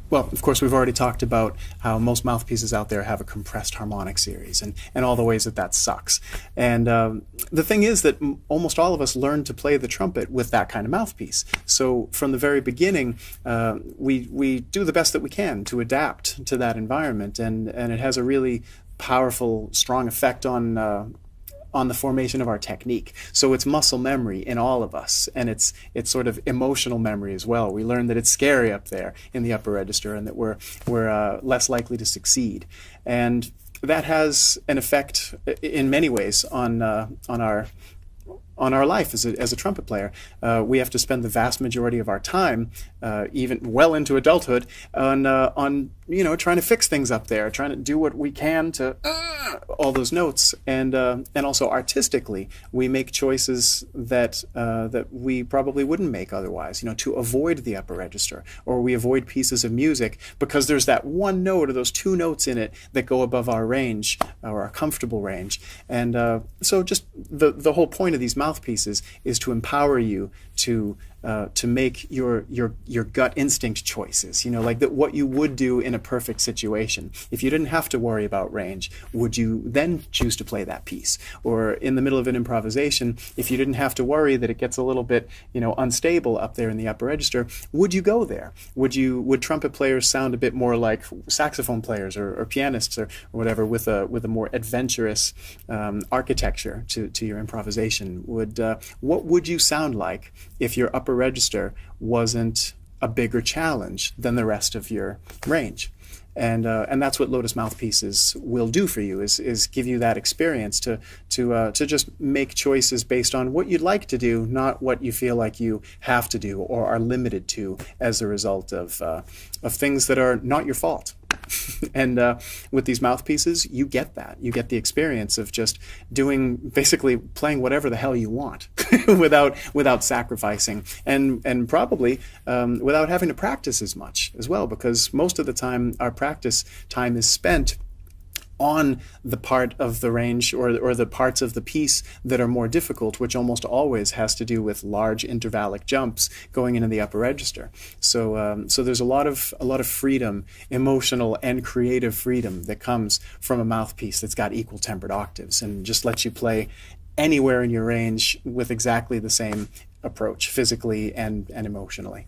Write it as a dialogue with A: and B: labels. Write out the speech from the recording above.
A: Well, of course, we've already talked about how most mouthpieces out there have a compressed harmonic series and all the ways that sucks. And the thing is that almost all of us learn to play the trumpet with that kind of mouthpiece. So from the very beginning, we do the best that we can to adapt to that environment, and it has a really powerful, strong effect on the formation of our technique. So it's muscle memory in all of us, and it's sort of emotional memory as well. We learn that it's scary up there in the upper register, and that we're less likely to succeed. And that has an effect in many ways on our life as a trumpet player. We have to spend the vast majority of our time, even well into adulthood, on trying to fix things up there, trying to do what we can to all those notes, and also artistically, we make choices that we probably wouldn't make otherwise. To avoid the upper register, or we avoid pieces of music because there's that one note or those two notes in it that go above our range or our comfortable range, and so just the whole point of these mouthpieces is to empower you to make your gut instinct choices, like what you would do in a perfect situation. If you didn't have to worry about range, would you then choose to play that piece? Or in the middle of an improvisation, if you didn't have to worry that it gets a little bit, unstable up there in the upper register, would you go there? Would trumpet players sound a bit more like saxophone players or pianists or whatever, with a more adventurous architecture to your improvisation? What would you sound like if your upper register wasn't a bigger challenge than the rest of your range? And that's what Lotus mouthpieces will do for you, is give you that experience to just make choices based on what you'd like to do, not what you feel like you have to do or are limited to as a result of things that are not your fault. And with these mouthpieces, you get that. You get the experience of just basically playing whatever the hell you want without sacrificing, and probably without having to practice as much as well, because most of the time our practice time is spent on the part of the range or the parts of the piece that are more difficult, which almost always has to do with large intervallic jumps going into the upper register. So there's a lot of freedom, emotional and creative freedom, that comes from a mouthpiece that's got equal tempered octaves and just lets you play anywhere in your range with exactly the same approach, physically and emotionally.